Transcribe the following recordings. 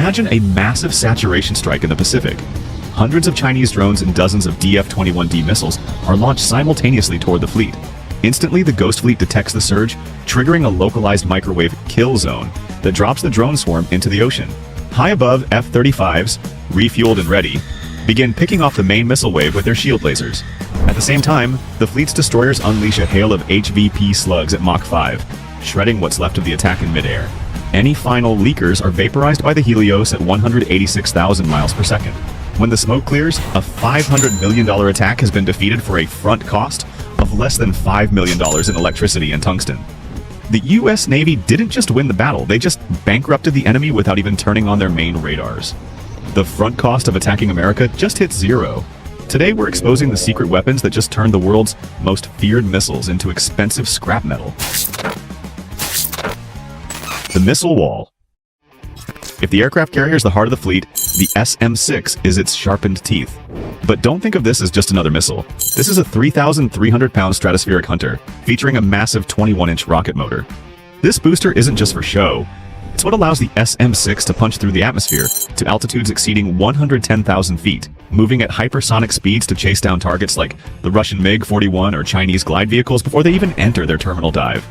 Imagine a massive saturation strike in the Pacific. Hundreds of Chinese drones and dozens of DF-21D missiles are launched simultaneously toward the fleet. Instantly, the Ghost Fleet detects the surge, triggering a localized microwave kill zone that drops the drone swarm into the ocean. High above, F-35s, refueled and ready, begin picking off the main missile wave with their shield lasers. At the same time, the fleet's destroyers unleash a hail of HVP slugs at Mach 5, shredding what's left of the attack in midair. Any final leakers are vaporized by the HELIOS at 186,000 miles per second. When the smoke clears, a $500 million attack has been defeated for a front cost of less than $5 million in electricity and tungsten. The US Navy didn't just win the battle, they just bankrupted the enemy without even turning on their main radars. The front cost of attacking America just hit zero. Today we're exposing the secret weapons that just turned the world's most feared missiles into expensive scrap metal. The missile wall. If the aircraft carrier is the heart of the fleet, the SM-6 is its sharpened teeth. But don't think of this as just another missile. This is a 3,300-pound stratospheric hunter, featuring a massive 21-inch rocket motor. This booster isn't just for show. It's what allows the SM-6 to punch through the atmosphere to altitudes exceeding 110,000 feet, moving at hypersonic speeds to chase down targets like the Russian MiG-41 or Chinese glide vehicles before they even enter their terminal dive.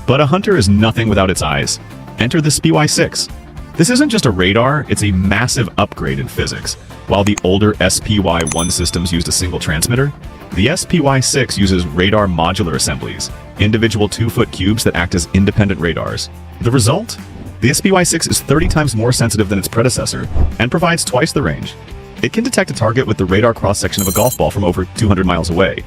But a hunter is nothing without its eyes. Enter the SPY-6. This isn't just a radar, it's a massive upgrade in physics. While the older SPY-1 systems used a single transmitter, the SPY-6 uses radar modular assemblies, individual 2-foot cubes that act as independent radars. The result? The SPY-6 is 30 times more sensitive than its predecessor and provides twice the range. It can detect a target with the radar cross-section of a golf ball from over 200 miles away.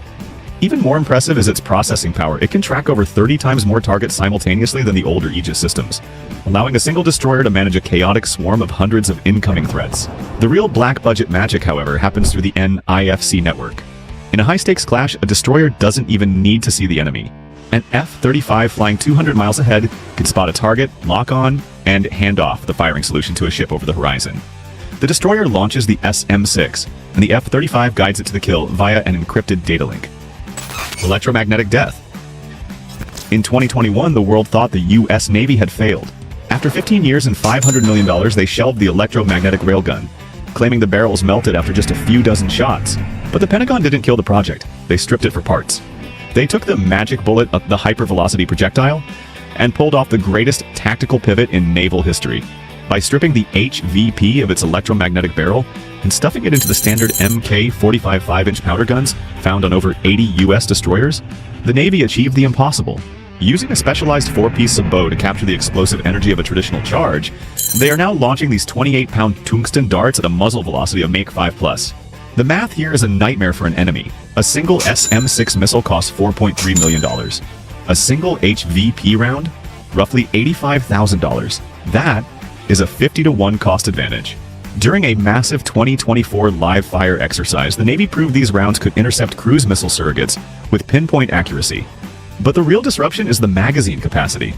Even more impressive is its processing power. It can track over 30 times more targets simultaneously than the older Aegis systems, allowing a single destroyer to manage a chaotic swarm of hundreds of incoming threats. The real black-budget magic, however, happens through the NIFC network. In a high-stakes clash, a destroyer doesn't even need to see the enemy. An F-35 flying 200 miles ahead can spot a target, lock on, and hand off the firing solution to a ship over the horizon. The destroyer launches the SM-6, and the F-35 guides it to the kill via an encrypted data link. Electromagnetic death. In 2021, the world thought the US Navy had failed. After 15 years and $500 million, they shelved the electromagnetic railgun, claiming the barrels melted after just a few dozen shots. But the Pentagon didn't kill the project, they stripped it for parts. They took the magic bullet of the hypervelocity projectile and pulled off the greatest tactical pivot in naval history. By stripping the HVP of its electromagnetic barrel and stuffing it into the standard Mk-45 5-inch powder guns found on over 80 US destroyers, the Navy achieved the impossible. Using a specialized 4-piece bow to capture the explosive energy of a traditional charge, they are now launching these 28-pound tungsten darts at a muzzle velocity of Mach 5+. The math here is a nightmare for an enemy. A single SM-6 missile costs $4.3 million. A single HVP round? Roughly $85,000. That is a 50-to-1 cost advantage. During a massive 2024 live fire exercise, the Navy proved these rounds could intercept cruise missile surrogates with pinpoint accuracy. But the real disruption is the magazine capacity.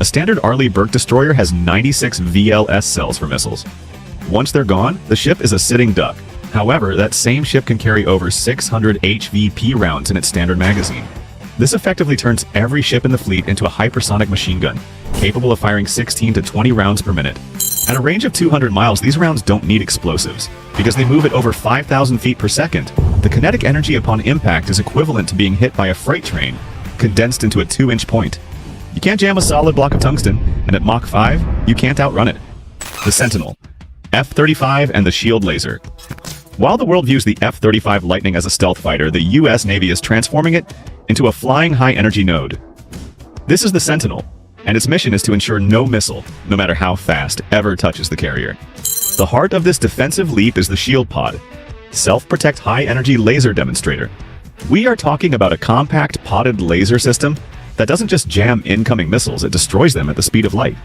A standard Arleigh Burke destroyer has 96 VLS cells for missiles. Once they're gone, the ship is a sitting duck. However, that same ship can carry over 600 HVP rounds in its standard magazine. This effectively turns every ship in the fleet into a hypersonic machine gun, capable of firing 16 to 20 rounds per minute. At a range of 200 miles, these rounds don't need explosives. Because they move at over 5,000 feet per second, the kinetic energy upon impact is equivalent to being hit by a freight train, condensed into a 2-inch point. You can't jam a solid block of tungsten, and at Mach 5, you can't outrun it. The Sentinel, F-35 and the Shield Laser. While the world views the F-35 Lightning as a stealth fighter, the US Navy is transforming it into a flying high-energy node. This is the Sentinel, and its mission is to ensure no missile, no matter how fast, ever touches the carrier. The heart of this defensive leap is the Shield Pod, self-protect high-energy laser demonstrator. We are talking about a compact podded laser system that doesn't just jam incoming missiles, it destroys them at the speed of light.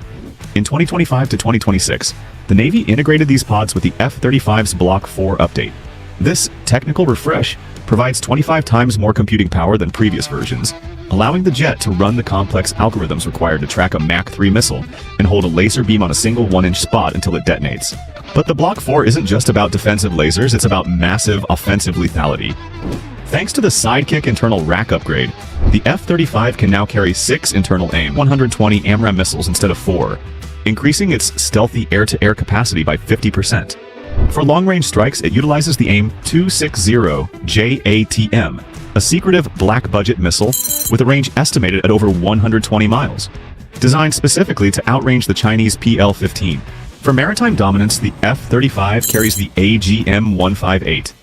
In 2025 to 2026, the Navy integrated these pods with the F-35's Block 4 update. This technical refresh provides 25 times more computing power than previous versions, allowing the jet to run the complex algorithms required to track a Mach 3 missile and hold a laser beam on a single 1-inch spot until it detonates. But the Block 4 isn't just about defensive lasers, it's about massive offensive lethality. Thanks to the Sidekick internal rack upgrade, the F-35 can now carry 6 internal AIM 120 AMRAAM missiles instead of 4. increasing its stealthy air-to-air capacity by 50%. For long-range strikes, it utilizes the AIM 260 JATM, a secretive black-budget missile with a range estimated at over 120 miles, designed specifically to outrange the Chinese PL-15. For maritime dominance, the F-35 carries the AGM-158.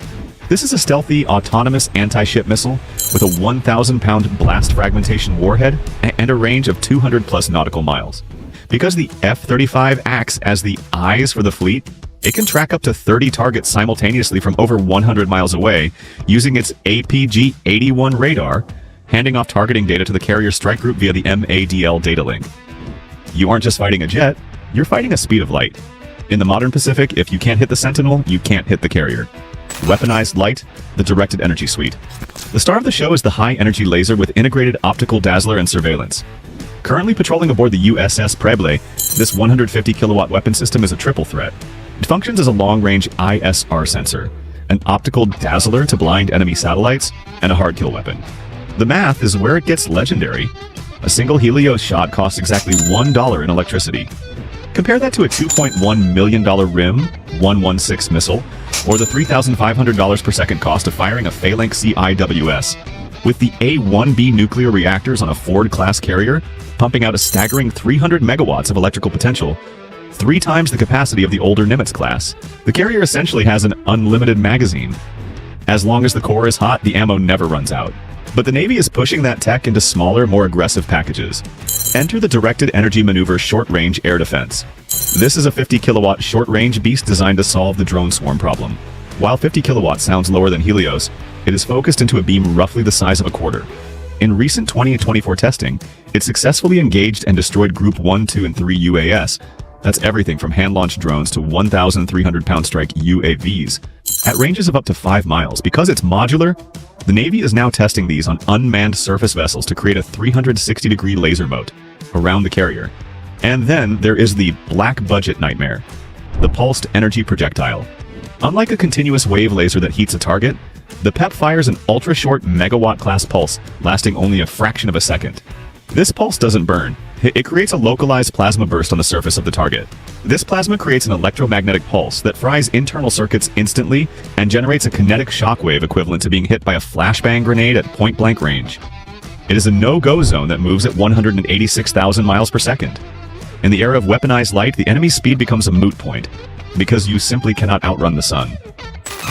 This is a stealthy, autonomous anti-ship missile with a 1,000-pound blast fragmentation warhead and a range of 200-plus nautical miles. Because the F-35 acts as the eyes for the fleet, it can track up to 30 targets simultaneously from over 100 miles away using its APG-81 radar, handing off targeting data to the carrier strike group via the MADL data link. You aren't just fighting a jet, you're fighting a speed of light. In the modern Pacific, if you can't hit the Sentinel, you can't hit the carrier. Weaponized light, the directed energy suite. The star of the show is the high-energy laser with integrated optical dazzler and surveillance. Currently patrolling aboard the USS Preble, this 150-kilowatt weapon system is a triple threat. It functions as a long-range ISR sensor, an optical dazzler to blind enemy satellites, and a hard-kill weapon. The math is where it gets legendary. A single HELIOS shot costs exactly $1 in electricity. Compare that to a $2.1 million RIM 116 missile, or the $3,500 per second cost of firing a Phalanx CIWS. With the A-1B nuclear reactors on a Ford-class carrier, pumping out a staggering 300 megawatts of electrical potential, 3 times the capacity of the older Nimitz class, the carrier essentially has an unlimited magazine. As long as the core is hot, the ammo never runs out. But the Navy is pushing that tech into smaller, more aggressive packages. Enter the Directed Energy Maneuver Short-Range Air Defense. This is a 50-kilowatt short-range beast designed to solve the drone swarm problem. While 50 kilowatts sounds lower than HELIOS, it is focused into a beam roughly the size of a quarter. In recent 2024 testing, it successfully engaged and destroyed Group 1, 2, and 3 UAS. That's everything from hand-launched drones to 1,300-pound strike UAVs, at ranges of up to 5 miles. Because it's modular, the Navy is now testing these on unmanned surface vessels to create a 360-degree laser moat around the carrier. And then there is the black budget nightmare, the pulsed energy projectile. Unlike a continuous wave laser that heats a target, the PEP fires an ultra-short megawatt-class pulse lasting only a fraction of a second. This pulse doesn't burn. It creates a localized plasma burst on the surface of the target. This plasma creates an electromagnetic pulse that fries internal circuits instantly and generates a kinetic shockwave equivalent to being hit by a flashbang grenade at point-blank range. It is a no-go zone that moves at 186,000 miles per second. In the era of weaponized light, the enemy's speed becomes a moot point, because you simply cannot outrun the sun.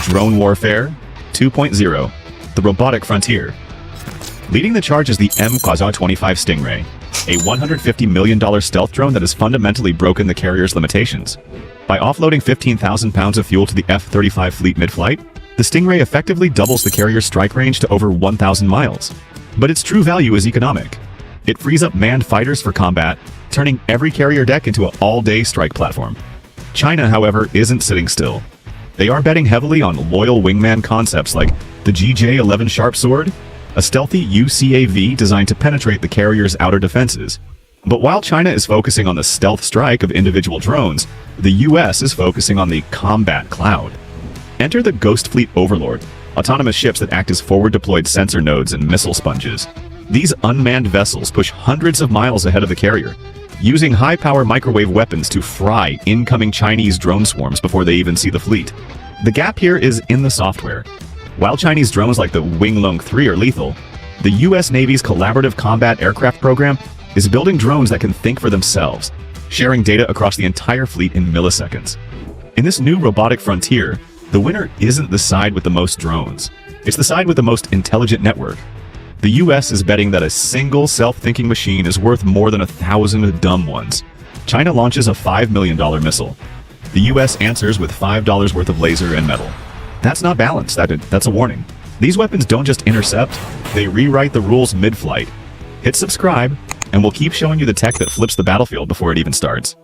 Drone Warfare 2.0, the robotic frontier. Leading the charge is the MQ-25 Stingray, a $150 million stealth drone that has fundamentally broken the carrier's limitations. By offloading 15,000 pounds of fuel to the F-35 fleet mid-flight, the Stingray effectively doubles the carrier's strike range to over 1,000 miles. But its true value is economic. It frees up manned fighters for combat, turning every carrier deck into an all-day strike platform. China, however, isn't sitting still. They are betting heavily on loyal wingman concepts like the GJ-11 Sharp Sword, a stealthy UCAV designed to penetrate the carrier's outer defenses. But while China is focusing on the stealth strike of individual drones, the US is focusing on the combat cloud. Enter the Ghost Fleet Overlord, autonomous ships that act as forward-deployed sensor nodes and missile sponges. These unmanned vessels push hundreds of miles ahead of the carrier, using high-power microwave weapons to fry incoming Chinese drone swarms before they even see the fleet. The gap here is in the software. While Chinese drones like the Winglong 3 are lethal, the US Navy's Collaborative Combat Aircraft program is building drones that can think for themselves, sharing data across the entire fleet in milliseconds. In this new robotic frontier, the winner isn't the side with the most drones. It's the side with the most intelligent network. The US is betting that a single self-thinking machine is worth more than 1,000 dumb ones. China launches a $5 million missile. The US answers with $5 worth of laser and metal. That's not balanced, that's a warning. These weapons don't just intercept, they rewrite the rules mid-flight. Hit subscribe, and we'll keep showing you the tech that flips the battlefield before it even starts.